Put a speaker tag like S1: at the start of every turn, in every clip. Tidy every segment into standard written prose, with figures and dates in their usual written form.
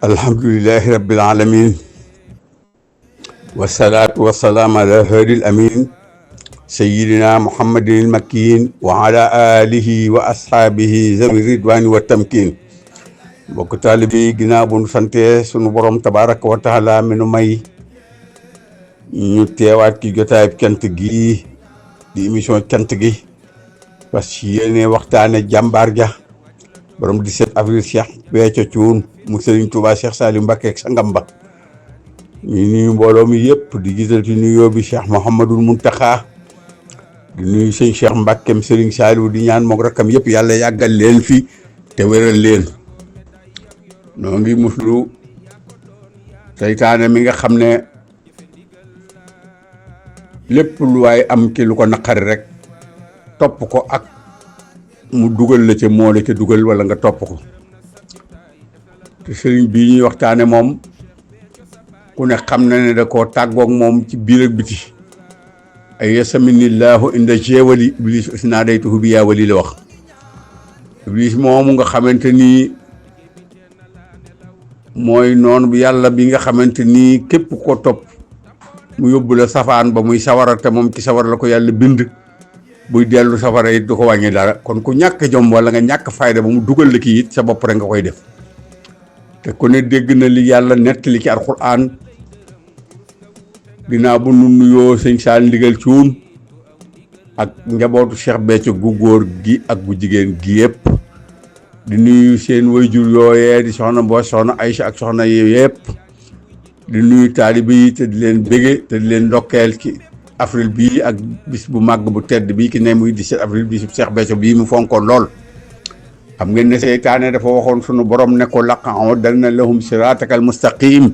S1: alhamdulillahi rabbil alamin wasalaatu wasalaam ala haadil amin sayidina muhammadin makin wa ala alihi wa ashaabihi zawi ridwani wa tamkin mbokk taalibi ginnaaw bu nu sante sunu borom tabaraka wa taala mi nu may ñu teewaat ci jotaay cant gi di émission cant gi parce que yéene waxtaane jàmbaar ja borom 17 avril Cheikh Béthio Thioune mu Serigne Touba Cheikh Saliou Mbacké ak sangam ba ñu nuyu mbooloo mi yëpp di gisal ci nuyoo bi Cheikh Mouhamadul Mountakha di nuyu sëñ Cheikh Mbackeem Serigne Saliou di ñaan moog rakkam yëpp yàlla yàggal leen fi te wéral leen noo ngi muslu seytaane mi nga xam ne lépp lu waay am ci lu ko naqari rek topp ko ak mu dugal la ca moo la ca dugal wala nga topp ko te sëriñ bii ñuy waxtaane moom ku ne xam na ne da koo tàggoog moom ci biir ak biti ay yasaminillahu inda jeewali iblis isnaadaytuhu bi yaa wali la wax iblis moomu nga xamante nii mooy noonu bi yàlla bi nga xamante nii képp ko topp mu yóbbu la safaan ba muy sawara te moom ci sawara la ko yàlla bind buy dellu safara it du ko wàññi dara kon ku ñàkk jom wala nga ñàkk fayda ba mu dugal la kii it sa bopp rek nga koy def te ku ne dégg na li yàlla nettali ci alxuraan ginnaaw bu nu nuyoo sëñ Saal Ndigal Thioune ak njabootu Cheikh Béthio gu góor gi ak gu jigéen gi yëpp di nuyu seen wayjur yooyee di soxna Mbooj soxna Aïcha ak soxna yëpp di nuyu taalibe yi te di leen bége te di leen ndokkeel ci avril bii ak bis bu màgg bu tedd bii ki ne muy 17 avril bisu Cheikh Béthio bii mu fonkoon lool xam ngeen ne seytaane dafa waxoon sunu borom ne ko laq'udanna lahum siratakal mustaqim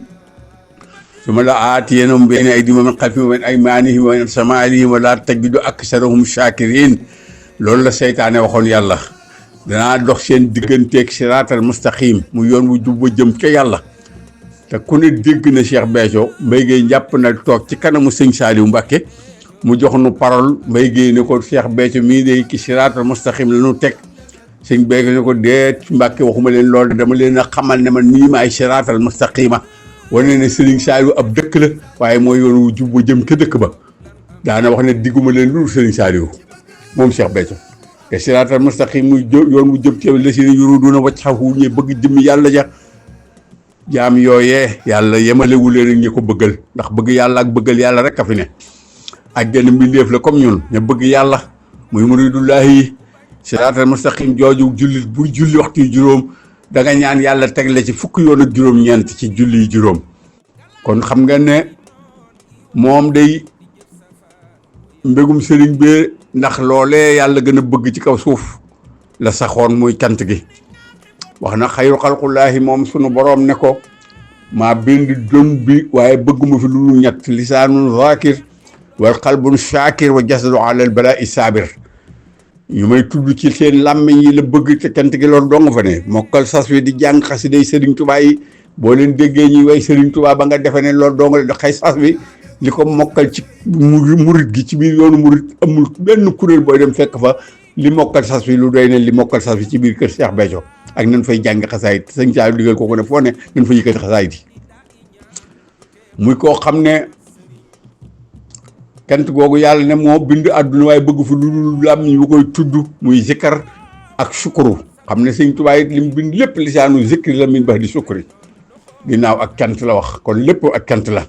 S1: summa la'aatiyannahum min bayni aydihim wa min khalfihim wa an aymanihim wa an shama'ilihim wa la tajidu aksarahum shakirin loolu la seytaane waxoon yàlla danaa dox seen digganteeg siratal mustaqim mu yoon wu jub ba jëm ca yàlla te ku ne dégg na Cheikh Béthio Mbaye Guèye jàpp na toog ci kanamu sëñ Saliou Mbacké mu jox nu parole Mbaye Guèye ne ko Cheikh Béthio mii de ki siraatal mustaqim la ñu teg sëñ Béthio ne ko deet Mbacké waxuma leen loolu dama leen a xamal ne man nii maay siraatal mustaqima wane ne sëriñ Saliou ab dëkk la waaye mooy yoon wu jub ba jëm ca dëkk ba daana wax ne digguma leen lu sëriñ Saliou moom Cheikh Béthio te siraatal mustaqim muy yoon wu jëm ci la si ne yuruduuna wajhahu ñi bëgg jëmmi yàlla ja jaam yooyee yàlla yemalewu leen ak ñi ko bëggal ndax bëgg yàlla ak bëggal yàlla rek a fi ne àjjana mbindeef la comme ñun ña bëgg yàlla muy muridullahi yi siraatal mustaqim jooju jullit buy julli waxtu yu juróom da nga ñaan yàlla teg la ci fukki yoon ak juróom-ñeent ci julli yu juróom kon xam nga ne moom day mbégum sëriñ bi ndax loolee yàlla gën a bëgg ci kaw suuf la saxoon muy cant gi wax na xayru xalqullaahi moom sunu boroom ne ko maa bind dëm bi waaye bëgguma fi lu ñett lisaanun zaakir wal qalbun shaakir wa jasadu alal balaa'i saabir ñu may tudd ci seen làmmiñ yi la bëgg te cant gi loolu dong fa ne mokkal sas wi di jàng xasiday Serigne Touba yi boo leen déggee ñuy way Serigne Touba ba nga defe ne loolu dong la da xay sas wi li ko mokkal ci murit gi ci biir yoonu murit amul benn kuréel booy dem fekk fa li mokkal sas wi lu doy ne li mokkal sas wi ci biir kër Cheikh Béthio ak nan fay jàng xasaayit sëñ Saliou digal ko ne foo ne nan fa yëkkati xasaayit yi muy koo xam ne kant googu yàlla ne moo bind àdduna waaye bëgg fi lu làmmiñ bu koy tudd muy zikkar ak sukuru xam ne sëñ Tuubaa it li mu bind lépp lisaanu zikri la min bax di sukuri ginnaaw ak cant la wax kon lépp ak cant la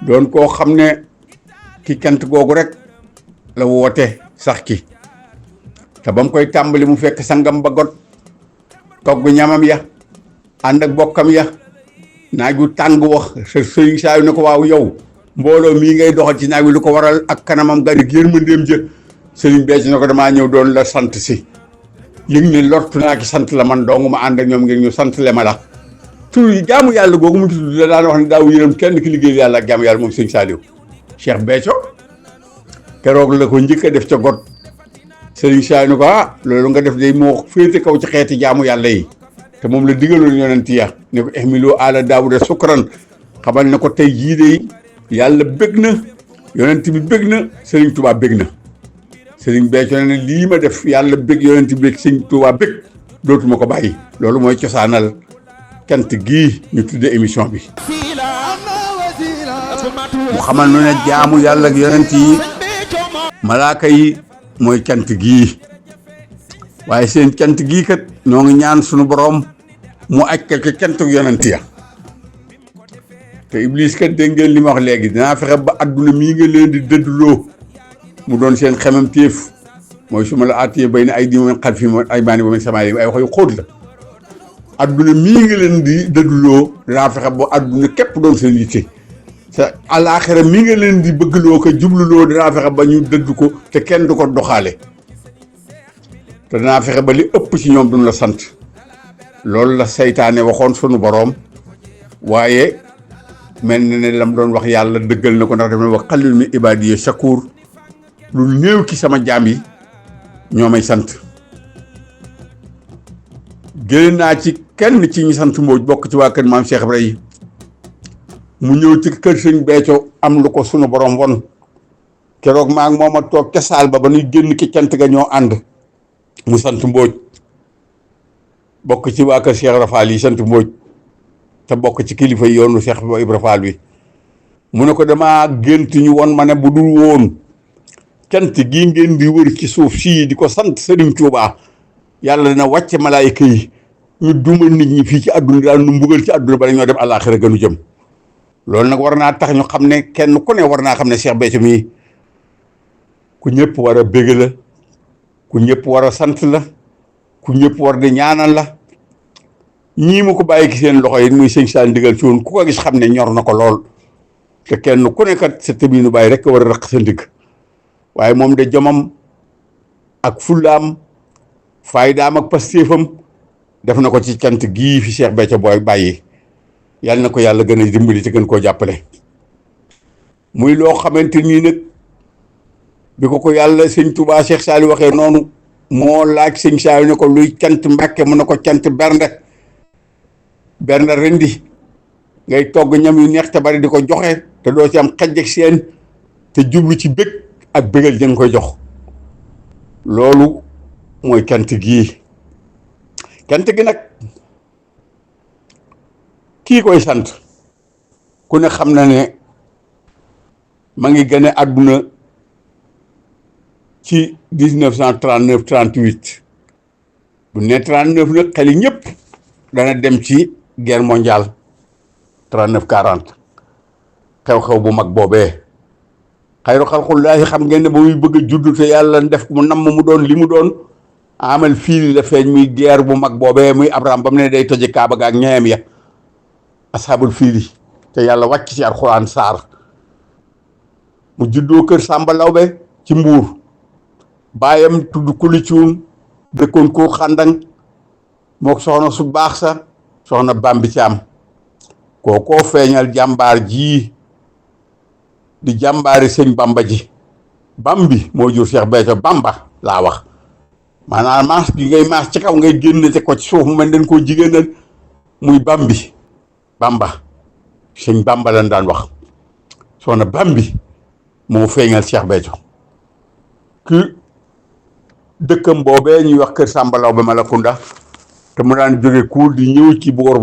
S1: doon koo xam ne ki cant googu rek la woote sax ki te ba mu koy tàmbali mu fekk sangam ba got togg ñamam ya ànd ak bokkam ya naaj wu tàng wax sëriñ Saliou ne ko waaw yow mbooloo mii ngay doxal ci naaj wi lu ko waral ak kanamam gari yërmandeem jë sëriñ Béthio ne ko damaa ñëw doon la sant si yëg ne lortu naa ki sant la man dong ma ànd ak ñoom ngeen ñu sant le ma la tur yi jaamu yàlla googu mu tudd la daan wax ne daaw yërëm kenn ki liggéey yàlla ak jaamu yàlla moom sëriñ Saliou Cheikh Béthio keroog la ko njëkk a def ca got sëriñ Saliou ne ko loolu nga def day moo féete kaw ci xeeti jaamu yàlla yi te moom la digaloon yonent ya ne ko ihmilu ala daawuda sukran xamal ne ko tey jii de yàlla bëgg na yonent bi bëgg na sëriñ Touba bëgg na sëriñ Béthio ne lii ma def yàlla bëgg yonent bi bëgg sëriñ Touba bëgg dootuma ko bàyyi loolu mooy cosaanal cant gii ñu tudde émission bi mu xamal nu ne jaamu yàlla ak yonent yi malaaka yi mooy cant gii waaye seen cant gii kat ñoo ngi ñaan sunu boroom mu aj ka cantuk yonent ya te Iblis kat dégg ngeen li ma wax léegi dinaa fexe ba adduna mii nga leen di dëdduloo mu doon seen xemam téef mooy su ma la aatiyee bay na ay di moom xal fi ma ay baani ba ma sama ay wax yu xóot la adduna mii nga leen di dëdduloo dinaa fexe ba adduna képp doon seen yitte sa alaaxira mii nga leen di bëggloo ko jubluloo dinaa fexe ba ñu dëdd ko te kenn du ko doxaale te dinaa fexe ba li ëpp ci ñoom duñ la sant loolu la seytaane waxoon sunu boroom waaye mel na ne lam doon wax yàlla dëggal na ko ndax dafa wax xalil mi ibaadiye shakuur lu néew ki sama jaam yi ñoo may sant génn naa ci kenn ci ñi sant Mbodj bokk ci waa kër maam Cheikh Ibrahima mu ñëw ci kër sëñ Béthio am lu ko sunu borom won keroog maa ngi moom a toog ca saal ba nuy génn ki cant ga ñoo ànd mu sant Mbodj bokk ci waa kër Cheikh Ibra Fall yi sant Mbodj te bokk ci kilifa yi yoonu Cheikh Ibra Fall bi mu ne ko damaa gént ñu won ma ne bu dul woon cant gii ngeen di wër ci suuf sii di ko sant Serigne Touba yàlla dina wàcce malaayika yi ñu duma nit ñi fii ci àdduna daal nu mbugal ci àdduna ba ñoo dem àllaaxira gënu jëm loolu nag war naa tax ñu xam ne kenn ku ne war naa xam ne Cheikh Béthio mii ku ñëpp war a bégg la ku ñëpp war a sant la ku ñëpp war di ñaanal la ñii mu ko bàyyi ki seen loxo yi muy sëñ Sall ndigal ci woon ku ko gis xam ne ñor na ko lool te kenn ku nekkat sa tëbiinu bàyyi rek war a rëq sa ndigg waaye moom de jomam ak fullaam faydaam ak pastéefam def na ko ci cant gii fi Cheikh Béthio booy bàyyi yàlla na ko yàlla gën a dimbali te gën koo jàppale muy loo xamante nii nag bi ko yàlla sëñ Touba Cheikh Saliou waxee noonu moo laaj sëñ Saliou ne ko luy cant Mbàkke mu ne ko cant bernde rendi ngay togg ñam yu neex te bari di ko joxe te doo ci am xaj ak seen te jublu ci bëgg ak bëggal jën koy jox loolu mooy cant gii cant gi nag kii koy sant ku ne xam na ne ma ngi gane àdduna ci 1939 38 bu ne 39 nag xel yi ñëpp dana dem ci guerre mondiale 39 40 xew-xew bu mag boobee xayru xalqullaahi xam ngeen ne ba muy bëgg a judd te yàlla def mu namm mu doon li mu doon amal fii la feeñ muy guerre bu mag boobee muy Abraham ba mu ne day toje Kaaba ga ak ñeem ya ashabul fiili te yàlla wàcc ci alxuraan saar mu juddoo kër Samba Lawbe ci Mbuur baayam tudd Kuli Cuun dëkkoon ko xàndang moo soxna su baax sa soxna Bambi Caam kookoo feeñal jàmbaar jii di jàmbaari sëñ Bamba ji Bambi moo jur Cheikh Béthio Bamba laa wax maanaam maas gi ngay maas ci kaw ngay génn te ko ci suuf mu mel dañ koo jigéenal muy Bambi Bamba sëñ Bamba lañ daan wax soxna Bambi moo feeñal Cheikh Béthio ki dëkkam boobee ñuy wax kër Samba Lawbe Malakunda te mu daan jóge kuur di ñëw ci boor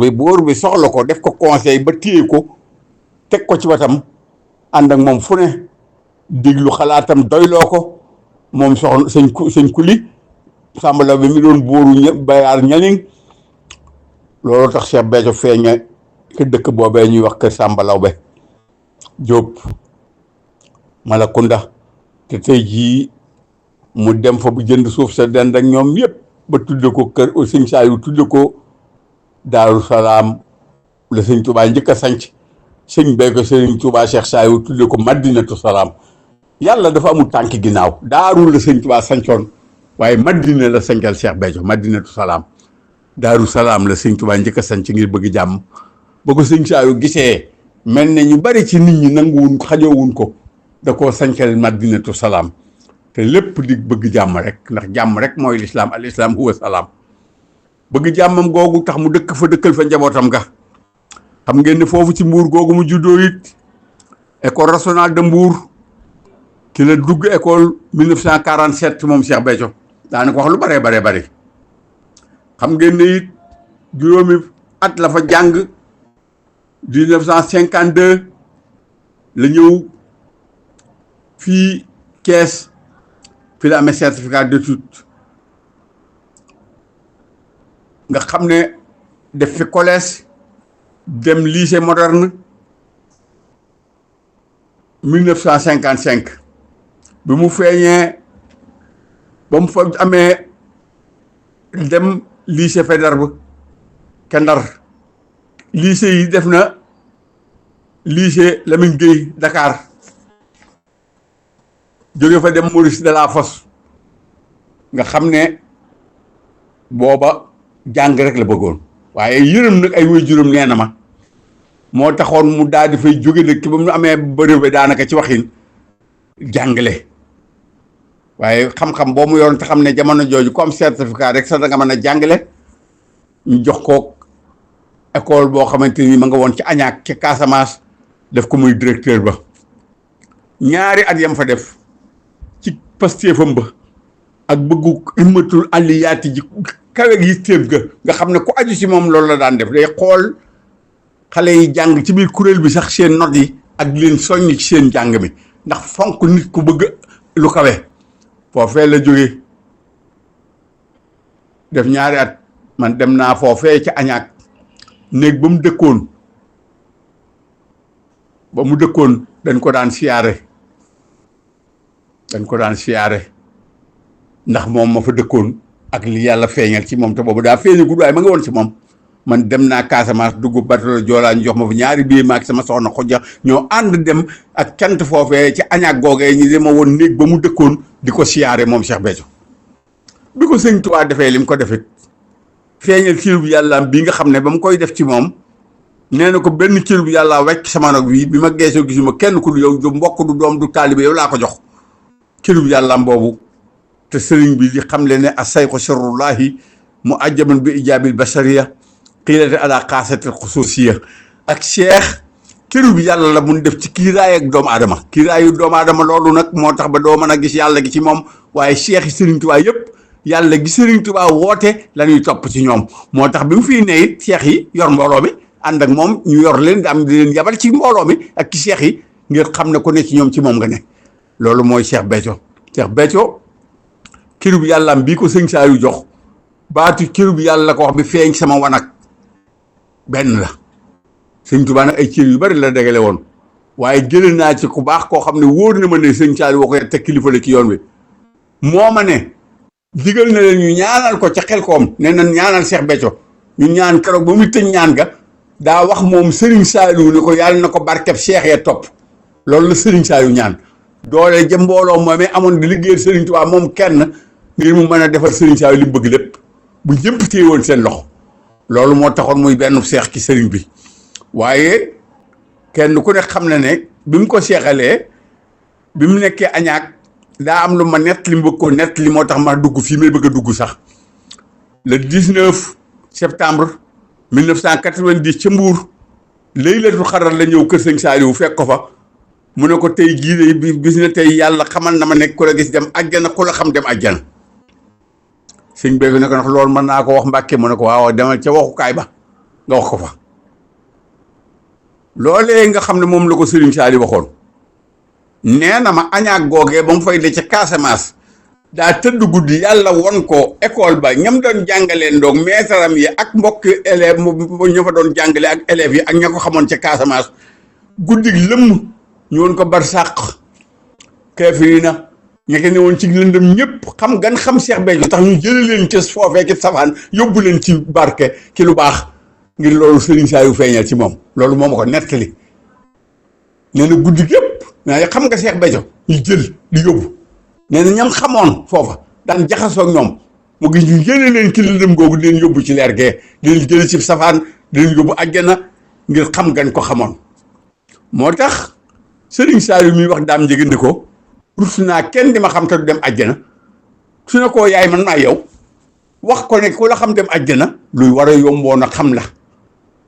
S1: bi soxla ko def ko conseil ba téye ko teg ko ci watam ànd ak moom fu ne déglu xalaatam doyloo ko moom soxna sëñ Kuli Samba Lawbe mi doon bóoru bayaar ñaning loolu tax Cheikh Béthio feeña ke dëkk boobee ñuy wax kër Samba Lawbe Jóob Malakunda te tey jii mu dem fa bu jënd suuf sa dend ak ñoom yëpp ba tudde ko kër sëñ Saliou tudde ko Daaru Salaam la sëñ Touba njëkk a sanc sëñ Béthio sëñ Touba Cheikh Saliou tudde ko Madinatu Salaam yàlla dafa amul tànki ginnaaw daaru la sëñ Touba sancoon waaye Madina la sancal Cheikh Béthio Madinatu Salaam Daaru Salaam la sëñ Touba njëkk a sanc ngir bëgg jàmm ba ko sëñ Saliou gisee mel ne ñu bari ci nit ñi nanguwuñ xajoowuñ ko da koo sancal Madinatu Salaam te lépp di bëgg jàmm rek ndax jàmm rek mooy lislaam al islaam huwa salaam bëgg jàmmam googu tax mu dëkk fa dëkkal fa njabootam ga xam ngeen ne foofu ci Mbuur googu mu juddoo it école nationale de Mbuur ki la dugg école 1947 moom Cheikh Béthio daanaka wax lu baree bari xam ngeen ne it juróomi at la fa jàng 1952 la ñëw fii Thiès fi la amee certificat d'études nga xam ne def fi collège dem lycée moderne 1955 bi mu feeñee ba mu fa amee dem lycée Faidherbe ca Ndar lycée yi def na lycée Lamine Gueye Dakar jóge fa dem Maurice Delafosse nga xam ne booba jàng rek la bëggoon waaye yërëm nag ay waajuram nee na ma moo taxoon mu daal di fay jóge nag ba mu amee brevet daanaka ci waxin jàngale waaye xam-xam boo mu yoroon te xam ne jamono jooju comme certificat rek sax da nga mën a jàngale ñu jox ko école boo xamante ni ma nga woon ci Añaak ca Casamance def ko muy directeur ba ñaari at yam fa def ci pastéefam ba ak bëggu himmatul aliyaati ji kawe gi téeb ga nga xam ne ku aju si moom loolu la daan def day xool xale yi jàng ci biir kuréel bi sax seen not yi ak leen soññ ci seen jàng mi ndax fonk nit ku bëgg lu kawe foofee la jóge def ñaari at man dem naa foofee ca Añaak néeg ba mu dëkkoon dañ ko daan siyaare ndax moom ma fa dëkkoon ak li yàlla feeñal ci moom te boobu daa feeñagul waaye ma nga woon ci moom man dem naa Casamance dugg bateau Joola ñu jox ma fa ñaari bii maag sama soxna Xujja ñoo ànd dem ak cant foofee ci Añaak googee ñu dema woon néeg ba mu dëkkoon di ko siyaare moom Cheikh Béthio bi ko sëñ Tuubaa defee li mu ko defit feeñal cër bu yàlla bii nga xam ne ba mu koy def ci moom nee na ko benn cër bu yàlla wecc sama nag bi ma geesoo gisuma kenn ku du yow du mbokk du doom du taalibe yow laa ko jox cër bu yàlla boobu te sëriñ bi di xam le ne a sayxu sirrullahi mu ajjaban bi ijaabil bashariya xiilate ala xaasatil xususiya ak cheikh cëru bi yàlla la mun def ci kiiraay ak doomu aadama kiiraayu doomu aadama loolu nag moo tax ba doo mën a gis yàlla gi ci moom waaye cheikh yi sëriñ Tuubaa yëpp yàlla gi sëriñ Tuubaa woote la ñuy topp ci ñoom moo tax bi mu fiy ne it cheikh yi yor mbooloo mi ànd ak moom ñu yor leen am di leen yabal ci mbooloo mi ak ci cheikh yi ngir xam ne ku ne ci ñoom ci moom nga ne loolu mooy Cheikh Béthio cërub yàllaam bii ko sëñ Saliou jox baatu cërub yàlla la ko wax bi feeñ sama wanag benn la sëñ Tuubaa nag ay cër yu bari la dégale woon waaye jëlee naa ci ku baax koo xam ne wóor na ma ne sëñ Saliou woo ko te kilifa la ci yoon wi moo ma ne digal na leen ñu ñaanal ko ca Xelkom ne nan ñaanal Cheikh Béthio ñu ñaan keroog ba muy tëj ñaan ga daa wax moom Serigne Saliou ne ko yàlla na ko barkeb Cheikh ya topp loolu la Serigne Saliou ñaan doole ja mbooloo moomee amoon di liggéeyal Serigne Touba moom kenn ngir mu mën a defar Serigne Saliou li mu bëgg lépp bu ñëpp téye woon seen loxo loolu moo taxoon muy benn seex ci Serigne bi waaye kenn ku ne xam na ne bi mu ko seexalee bi mu nekkee Añaak daa am lu ma nett li mu bëgg ko nett li moo tax ma dugg fii may bëgg a dugg sax le 19 septembre 1990 ca Mbuur laylatul xadar la ñëw kër sëñ Saliou fekk ko fa mu ne ko tey jii de bis na tey yàlla xamal na ma nekk ku la gis dem àjjana ku la xam dem àjjana sëñ Béthio ne ko nag loolu mën naa ko wax Mbàkke mu ne ko waaw demal ca waxukaay ba nga wax ko fa loolee nga xam ne moom la ko Serigne Saliou waxoon nee na ma Añaak googee ba mu fay de ca Casamance daa tëdd guddi yàlla won ko école ba ñam doon jàngalee ndoog maître-am yi ak mbokk élève ña fa doon jàngale ak élèves yi ak ña ko xamoon ca Casamance guddi lëmm ñu woon ko barsàq kaafiriina ñeke ne woon ci lëndëm ñëpp xam gan xam Cheikh Béthio tax ñu jële leen ca foofee ki safaan yóbbu leen ci barke ci lu baax ngir loolu Serigne Saliou feeñal ci moom loolu moo ma ko nettali nee na guddi yëpp naa xam nga Cheikh Béthio ñu jël di yóbbu nee na ñam xamoon foofa daan jaxasoo ak ñoom mu gis ñu jëlee leen ci lëndëm googu di leen yóbbu ci leer gee di leen jële ci safaan di leen yóbbu àjjana ngir xam gan ko xamoon moo tax Serigne Saliou mi wax daam njëgën ni ko rus naa kenn di ma xam te du dem àjjana su ne koo yaay man maa yow wax ko ne ku la xam dem àjjana luy war a yomboon a xam la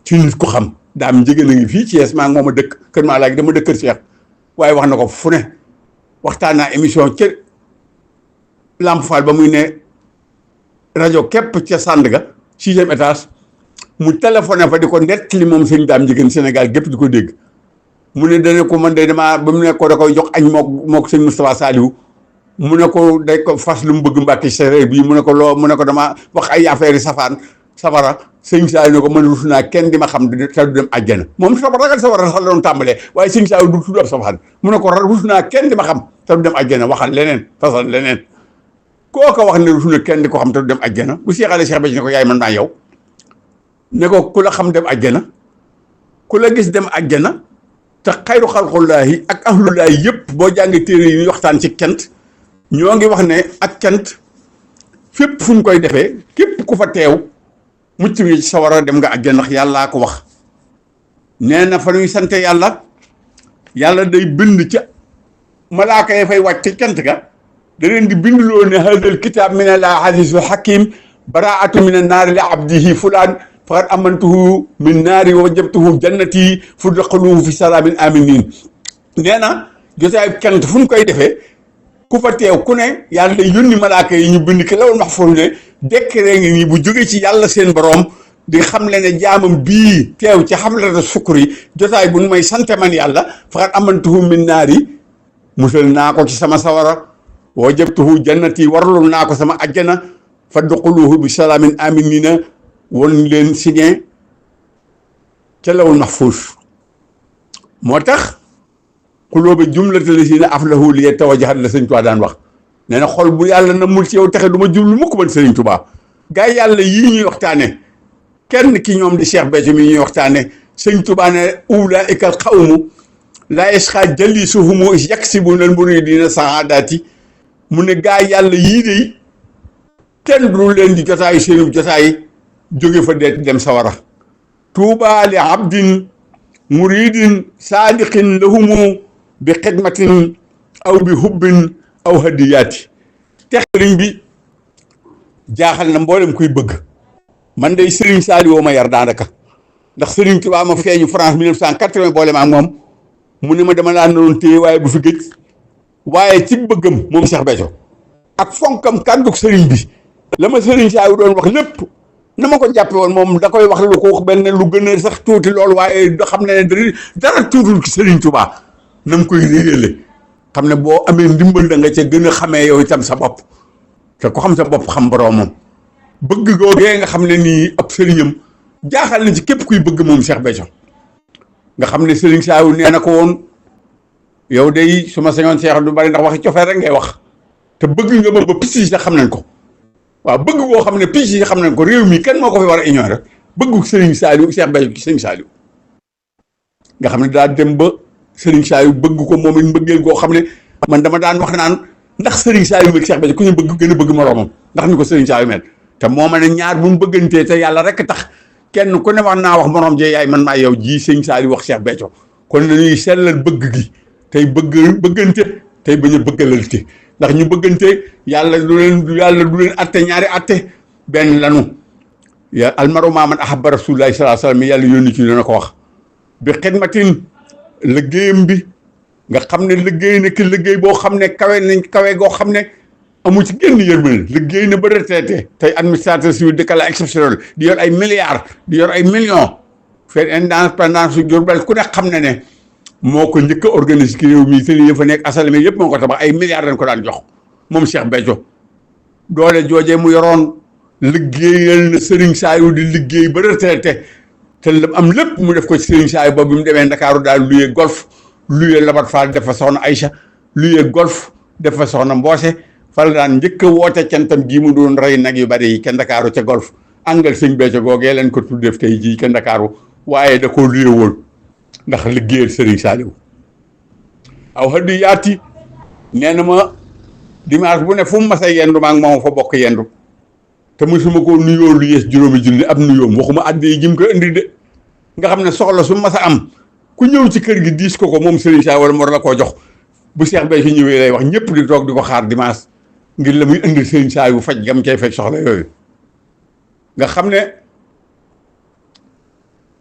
S1: ci nit ko xam daam njëgën a ngi fii ci Thiès maa ngi moom a dëkk kër maa laaj dama dëkk kër Cheikh waaye wax na ko fu ne waxtaan naa émission ca Lamp Fall ba muy ne rajo képp ca Sandaga 6e étage mu téléphoné fa di ko nettali moom sëñ Daam Njigéen Sénégal gépp di ko dégg mu ne dana ko man de damaa ba mu ne ko da koy jox añ mook sëñ Moustapha Saliou mu ne ko day ko fas lu mu bëgg Mbàkke séeréer bii mu ne ko loo mu ne ko dama wax ay affaire yi safara sëñ Saliou ne ko man rus naa kenn di ma xam te du dem àjjana moom ragal safara sax la doon tàmbalee waaye sëñ Saliou du tudd ab safaan mu ne ko rus naa kenn di ma xam te du dem àjjana waxal leneen fasal leneen koo ko wax ne rus na kenn di ko xam te du dem àjjana bu seexalee Cheikh Béthio ne ko yaay man maa yow ne ko ku la xam dem àjjana ku la gis dem àjjana te xayru xalqullaahi ak ahlullaahi yëpp boo jàngee téere yi ñuy waxtaan ci cant ñoo ngi wax ne ak cant fépp fu ñu koy defee képp ku fa teew mucc nga ci sawara dem nga àjjana ndax yàllaa ko wax nee na fa ñuy sante yàlla day bind ca malaaka ya fay wàcc ci cant ga da leen di bindloo ne haadal kitaab mina llaahi aziizul hakiim baraatu mina naari li abdihi fulaan faqad amantuhu min naari wa wajjabtuhu jannati fudxuluhu fi salaamin aminin nee na jotaay cant fu ñu koy defee ku fa teew ku ne yàlla day yónni malaaka yi ñu bind ki lawul mahfuus ne décret ngi nii bu jóge ci yàlla seen borom di xam le ne jaamam bii teew ci xamlata sukuri jotaay bu nu may sante man yàlla faqad amantuhu min naari musal naa ko ci sama sawara wa wajjabtuhu jannati warlul naa ko sama ajjana fadxuluhu bi salaamin aminina won leen signé ca lawul mahfuus moo tax xulóoba jumlatal lazina aflahu li tawajjahat la sëñ Tuubaa daan wax nee na xol bu yàlla na mul ci yow taxe du ma jublu mukk man sëriñ Tuubaa gaa yi yàlla yii ñuy waxtaane kenn ki ñoom di Cheikh Béthio mi ñuy waxtaane sëñ Tuubaa ne ulaa'ika al qawmu laa yasqaa jalisuhum yaksibuna al muridina saadaati mu ne gaa yi yàlla yii de kenn du leen di jotaayu seenub jotaay jóge fa deeti dem sawara tuuba li abdin muridin saadiqin lahumu bi xidmatin aw bi hubbin aw hadiyaati te sëriñ bi jaaxal na mboolem kuy bëgg man day sëriñ Saliou ma yar daanaka ndax sëriñ Tuubaa ma feeñu France 1980 boole ma ak moom mu ne ma dama laa naroon téye waaye bu fi gëj waaye ci bëggam moom Cheikh Béthio ak fonkam kàddug sëriñ bi la ma sëriñ Saliou doon wax lépp na ma ko jàppe woon moom da koy wax lu ko wax benn lu gën a sax tuuti loolu waaye da xam ne dara tuutul ci sëriñ Tuubaa na mu koy réyale xam ne boo amee ndimbal da nga ca gën a xamee yow itam sa bopp te ko xam sa bopp xam boroomam bëgg googee nga xam ne nii ab sëriñam jaaxal na ci képp kuy bëgg moom Cheikh Béthio nga xam ne sëriñ Saliou nee na ko woon yow day su ma sañoon Cheikh du bari ndax waxi cofee rek ngay wax te bëgg nga ma ba picc yi sax xam nañ ko waaw bëgg koo xam ne picc yi xam nañ ko réew mi kenn moo ko fi war a ignorer bëggu sëriñ Saliou Cheikh Béthio sëriñ Saliou nga xam ne daa dem ba sëriñ Saliou bëgg ko moom it mbëggeel goo xam ne man dama daan wax naan ndax sëriñ Saliou ak Cheikh Béthio ku ñu bëgg gën a bëgg moroomam ndax ni ko sëriñ Saliou mel te moo ma ne ñaar bu mu bëggantee te yàlla rek tax kenn ku ne wax naa wax moroom jee yaay man maa yow ji sëriñ Saliou wax Cheikh Béthio kon nañuy sellal bëgg gi tey bëggante tey bañ a bëggalante ndax ñu bëggante yàlla du leen atte ñaari atte benn lanu ya almaru maa man ahabba rasulullahi sallallahu alayhi wasallam yàlla yónni ci dana ko wax bi xidmatin liggéeyam bi nga xam ne liggéey na ki liggéey boo xam ne kawe goo xam ne amu ci génn yërmande liggéey na ba retraité tey administrateur civil de cas exceptionnel di yor ay milliards di yor ay millions faire indépendance su Diourbel ku ne xam ne ne moo ko njëkk a organiser ki réew mi tëli fa nekk asalame yëpp moo ko tabax ay milliards dañ ko daan jox moom Cheikh Béthio doole joojee mu yoroon liggéeyal na Serigne Saliou di liggéey ba retraité te am lépp mu def ko ci Serigne Saliou ba bi mu demee Ndakaaru daal luyee golf luyee Labat Fall def fa soxna Aïcha luyee golf def fa soxna Mboose fa la daan njëkk a woote cantam gii mu doon rey nag yu bari yi ca Ndakaaru ca golf angal sëñ Béthio googee leen ko tuddeef tey jii ca Ndakaaru waaye da koo luyee woon ndax liggéeyal Serigne Saliou aw xëddi yaati nee na ma dimanche bu ne fu mu mas a yendu maa ngi moom fa bokk yendu te musuma koo nuyoo lu yees juróomi junni ab nuyoom waxuma àddi yi jim ko indi de nga xam ne soxla su mas a am ku ñëw ci kër gi diis ko moom Serigne Saliou wala mu war la koo jox bu Cheikh Béthio ñëwee lay wax ñëpp di toog di ko xaar dimanche ngir la muy indi Serigne Saliou faj gam cay fekk soxla yooyu nga xam ne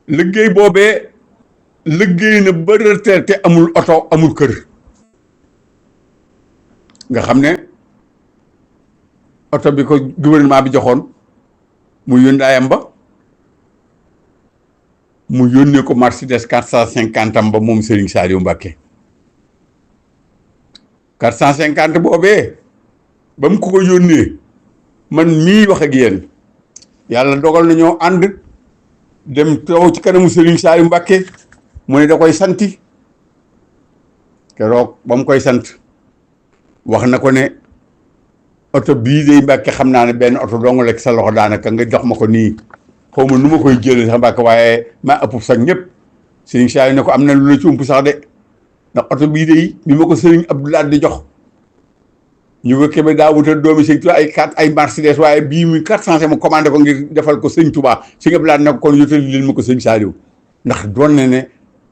S1: liggéey boobee liggéey na ba retraité amul oto amul kër nga xam ne oto bi ko gouvernement bi joxoon mu yundaayam ba mu yónnee ko Mercedes 450 am ba moom Serigne Saliou Mbacké 450 boobee ba mu ko yónnee man mii wax ak yéen yàlla dogal na ñoo ànd dem taw ci kanamu Serigne Saliou Mbacké mu ne da koy santi keroog ba mu koy sant wax na ko ne oto bii day Mbacké xam naa ne benn oto dong lekk sa loxo daanaka nga jox ma ko nii xaw ma nu ma koy jëlee sax Mbacké waaye maa ëpp sax ñëpp Serigne Saliou ne ko am na lu la ci ump sax de ndax oto bii day bi ma ko Serigne Abdoulaye di jox ñu ko Kébé daa wutal doomi Sëñ Touba ay Mercedes waaye bii muy 400 ma commandé ko ngir defal ko Sëñ Touba Sëñ Abdoulaye ne ko kon yotali leen ma ko Sëñ Saliou ndax doon na ne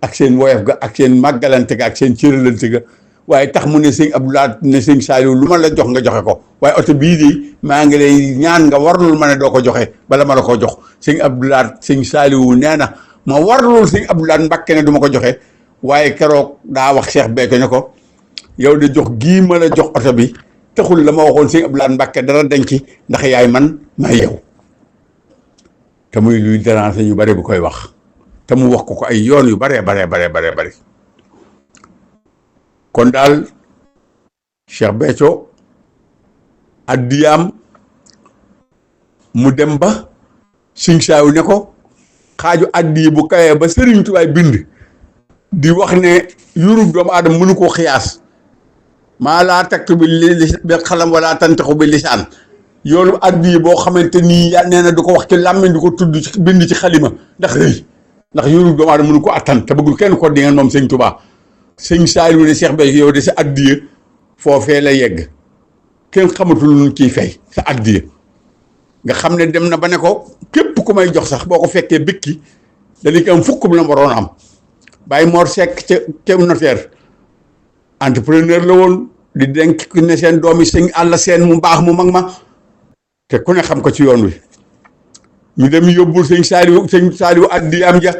S1: ak seen woyof ga ak seen màggalante ga ak seen cëralante ga waaye tax mu ne Sëñ Abdoulaye ne Sëñ Saliou lu ma la jox nga joxe ko waaye oto bii de maa ngi lay ñaan nga warlul ma ne doo ko joxe bala ma la ko jox Sëñ Abdoulaye Sëñ Saliou nee na ma warlul Sëñ Abdoulaye Mbacké ne du ma ko joxe waaye keroog daa wax Cheikh Béthio ne ko yow de jox gii ma la jox oto bi taxul la ma waxoon Sëñ Abdoulaye Mbacké dara denc ndax yaay man may yow te muy luy déranger ñu bare bu koy wax te mu wax ko ay yoon yu bare kon daal Cheikh Béthio addiyaam mu dem ba Sëñ Saliou ne ko xaaju addi bu kawee ba Sëriñ Tuubaa bind di wax ne yurub doomu aadama mënu koo xiyaas maa laa taktu bi xalam wala tantaxu bi lisaan yoolu addi boo xamante nii nee na du ko wax ci làmmiñ du ko tudd ci bind ci xalima ndax rëy ndax yurub doomu aadama mënu ko attan te bëggul kenn ko di ngeen moom Sëñ Tuubaa Sëñ Saliou ne Cheikh Béthio yow de sa addiya foofee la yegg kenn xamatul lu ciy fay sa addiya nga xam ne dem na ba ne ko képp ku may jox sax boo ko fekkee bëkki dañu ko am fukk bu la waroon am Baye Mor Seck ca notaire entrepreneur la woon di denk ku ne seen doomi Sëñ Alla Seen mu baax mu mag ma te ku ne xam ko ci yoon wi ñu dem yóbbul Sëñ Saliou addiyaam ja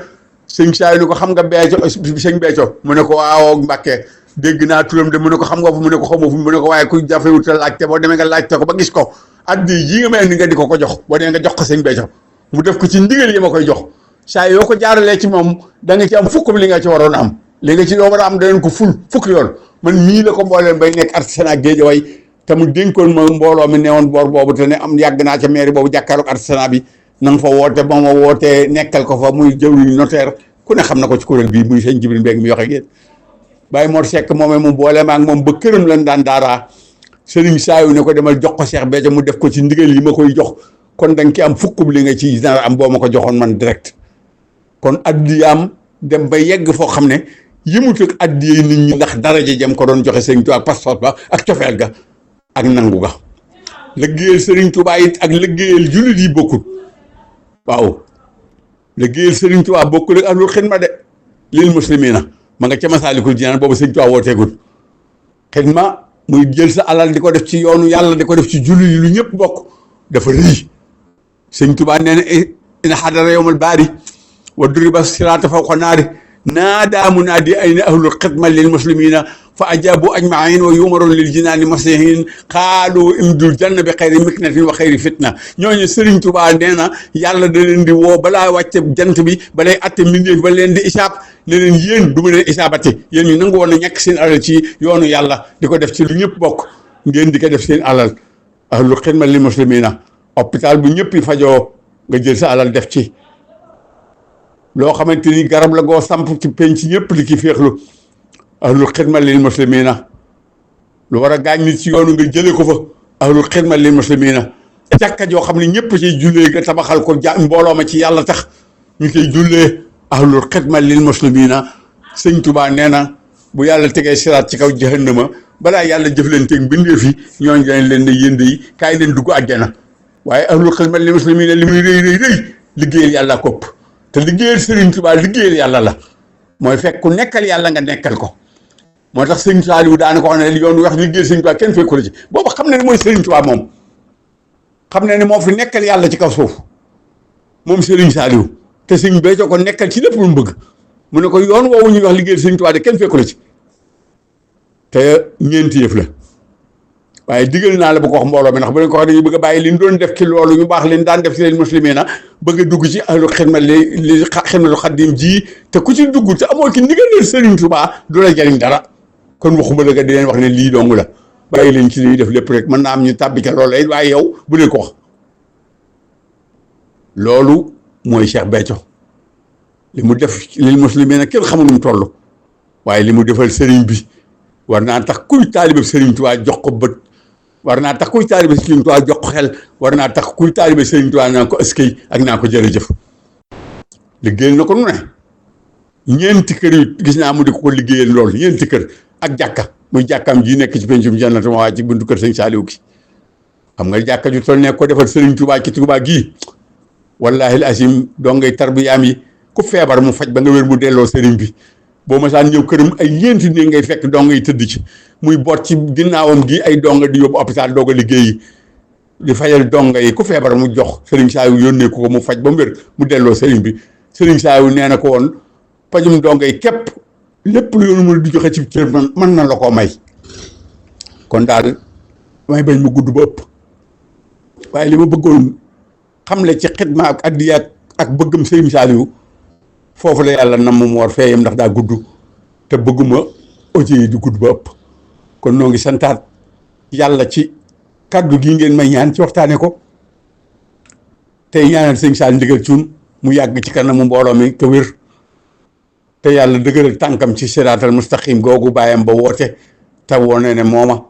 S1: Sëñ Saliou ko xam nga Béthio Sëñ Béthio mu ne ko waaw Mbacké dégg naa turam de mu ne ko xam nga fu mu ne ko xamoo fu mu ne ko waaye ku jafewut a laajte boo demee nga laajte ko ba gis ko addi yi nga may indi nga di ko jox boo demee nga jox ko Sëñ Béthio mu def ko ci ndigal yi ma koy jox saa yoo ko jaaralee ci moom da nga ci am fukk li nga ci waroon am li nga ci doo war a am danañ ko fukk yoon man mii la ko mbooleen bay nekk artisanat Guédiawaye te mu dénkoon ma mbooloo mi newoon boor boobu te ne am yàgg naa ca mairie boobu jàkkaaroog artisanat bi na nga fa woote ba ma wootee nekkal ko fa muy jëwriñ notaire ku ne xam na ko ci kuréel bii muy Sëñ Jibril Mbeng mi wax ak yéen Baye Mor Seck moomee mu boole ma ak moom ba këram lañ daan daaraa Serigne Saliou ne ko demal jox ko Cheikh Béthio mu def ko ci ndigal yi ma koy jox kon da nga ci am fukk li nga ci dara am boo ma ko joxoon man direct kon addiyaam dem ba yegg foo xam ne yëmut ak addiyee nit ñi ndax daraja jëm ko doon joxe Sëriñ Tuubaa ak passeport ba ak cofeel ga ak nangu ga liggéeyal Sëriñ Tuubaa it ak liggéeyal jullit yi bokkul waaw liggéeyal Sëriñ Tuubaa bokkul ak ahlul xidma de lil muslimiina ma nga ca Masaalikul Jinaan boobu Sëriñ Tuubaa wooteegul xidma muy jël sa alal di ko def ci yoonu yàlla di ko def ci jullit yi lu ñëpp bokk dafa rëy Sëriñ Tuubaa nee na ina xadara yawmal baari wa duriba siraata fawqa naari naadaa munaadi ayna ahlul xidma lil muslimina fa ajabu ajmain wa yumaroon lil jinaani masihin xaalu imdul janna bi xayri miknatin wa xayri fitna ñooñu Sëriñ Tuubaa nee na yàlla da leen di woo balaa wàcce jant bi balay atte mbindeef ba leen di isaab ne leen yéen du ma leen isaabati yéen ñu nangu woon a ñàkk seen alal ci yoonu yàlla di ko def ci lu ñëpp bokk ngeen di ko def seen alal ahlul xidma lil muslimina hôpital bu ñëpp yi fajoo nga jël sa alal def ci loo xamante ni garab la goo samp ci penc ñëpp li ki féexlu ahlul xidma lil muslimina lu war a gaañ nit ci yoonu nga jëlee ko fa ahlul xidma lil muslimina jàkka joo xam ne ñëpp ciy jullee nga tabaxal ko mbooloo ma ci yàlla tax ñu koy jullee ahlul xidma lil muslimina Sëñ Tuubaa nee na bu yàlla tegee siraat ci kaw jahannama balaa yàlla jëflanteeg mbindeef yi ñooñu dañ leen ne yënd yi kaay leen dugg àjjana waaye ahlul xidma lil muslimina li muy rëy liggéeyal yàlla kopp te liggéeyal Sëriñ Tuubaa liggéeyal yàlla la mooy fekk ku nekkal yàlla nga nekkal ko moo tax Sëñ Saliou daana ko wax ne yoon wax liggéeyal Sëriñ Tuubaa kenn fekku la ci boobu xam na ne mooy Sëriñ Tuubaa moom xam na ne moo fi nekkal yàlla ci kaw suuf moom Sëriñ Saliou te Sëñ Béthio ko nekkal ci lépp lu mu bëgg mu ne ko yoon woowu ñuy wax liggéeyal Sëriñ Tuubaa de kenn fekku la ci te ñeenti yëf la waaye digal naa la bu ko wax mbooloo mi ndax bu leen ko wax dañuy bëgg a bàyyi li ñu doon def ci loolu ñu baax leen daan def ci leen muslimina bëgg a dugg ci ahlu xidma li xidmatu xaddim ji te ku ci dugg te amoo ki ndigalal Sëriñ Tuubaa du la jariñ dara kon waxuma la nga di leen wax ne lii dong la bàyyi leen ci li ñuy def lépp rek mën naa am ñu tàbbi ca loolu waaye yow bu leen ko wax loolu mooy Cheikh Béthio li mu def lil muslimina kenn xamul nu mu toll waaye li mu defal sëriñ bi war naa tax kuy taalibe Sëriñ Tuubaa jox ko bët war naa tax kuy taalibe Sëriñ Tuubaa jox ko xel war naa tax kuy taalibe Sëriñ Tuubaa naa ko ëskay ak naa ko jërëjëf liggéeyal na ko nu ne ñeenti kër yi gis naa mu di ko liggéeyal loolu ñeenti kër ak jàkka muy jàkkaam ji nekk ci pencum Jannatul Mahwa ci buntu kër sëñ Saaliw gi xam nga jàkka ju toll nekk ko defal Sëriñ Tuubaa ci Tuubaa gii wallahi al asim doo ngay tarbiyaam yi ku feebar mu faj ba nga wér mu delloo sëriñ bi boo masaan ñëw këram ay ñeenti ne ngay fekk dong ngay tëdd ci muy boot ci ginnaawam gi ay donga di yóbbu hôpital doog a liggéeyi di fajal donga yi ku feebar mu jox sëriñ Saaliw yónnee ko mu faj ba mu wér mu delloo sëriñ bi sëriñ Saaliw nee na ko woon pajum donga yi képp lépp lu yoonu mu di joxe ci cër mën na la koo may kon daal may bañ mu gudd ba ëpp waaye li ma bëggoon xam le ci xidma ak addiya ak bëggam sëriñ Saaliw foofu la yàlla nam mu war feeyam ndax daa gudd te bëgguma audio yi di gudd ba ëpp kon noo ngi santaat yàlla ci kàddu gi ngeen may ñaan ci waxtaane ko tey ñaanal sëñ Saaliw Ndigal Cuun mu yàgg ci kanamu mbooloo mi te wér te yàlla dëgëral tànkam ci siraatal mustaqim googu bàyyam ba woote te wone ne mooma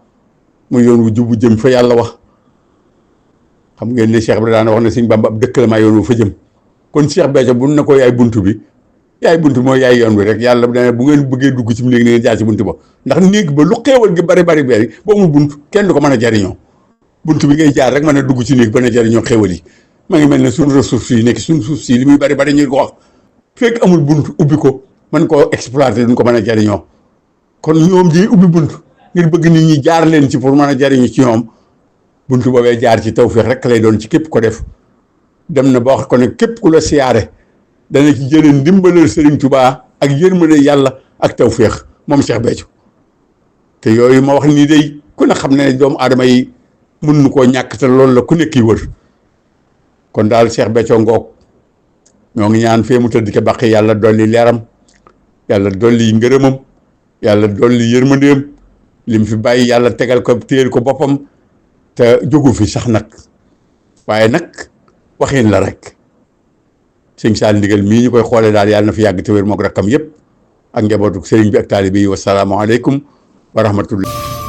S1: mu yoon wu jub jëm fa yàlla wax xam ngeen ne Cheikh Ibrahima daan wax ne sëñ Bamba ab dëkk la maa yoon wu fa jëm kon Cheikh Béthio bu ne ko yaay buntu bi yaay buntu mooy yaay yoon bi rek yàlla dana bu ngeen bëggee dugg ci néeg ne ngeen jaar ci buntu ba ndax néeg ba lu xéewal gi bari bari boo amul bunt kenn du ko mën a jariñoo buntu bi ngay jaar rek mën a dugg ci néeg ba a jariñoo xéewal yi ma ngi mel ne suñu ressources yi nekk suñu suuf si li muy bari bari ñu ko wax fekk amul bunt ubbi ko mën koo exploiter duñ ko mën a jariñoo kon ñoom di ubbi bunt ngir bëgg nit ñi jaar leen ci pour mën a jariñu ci ñoom buntu boobee jaar ci tawfeex rek lay doon ci képp ko def dem na ba wax ko ne képp ku la siyaare dana ci jëlee ndimbalal Sëriñ Tuubaa ak yërmande yàlla ak tawféex moom Cheikh Béthio te yooyu ma wax nii day ku ne xam ne doomu aadama yi mën nu koo ñàkk te loolu la ku nekk yi wër kon daal Cheikh Béthio ngoog ñoo ngi ñaan fee mu tëdd ke baqi yàlla dolli leeram yàlla dolli ngërëmam yàlla dolli yërmandeem lim fi bàyyi yàlla tegal ko téyel ko boppam te jógu fi sax nag waaye nag waxin la rek sëñ Saaliw Ndigal mii ñu koy xoolee daal yàlla na fi yàgg te wér moog rakkam yëpp ak njabootu sëriñ bi ak taalibe yi wasalaamaaleykum wa rahmatullah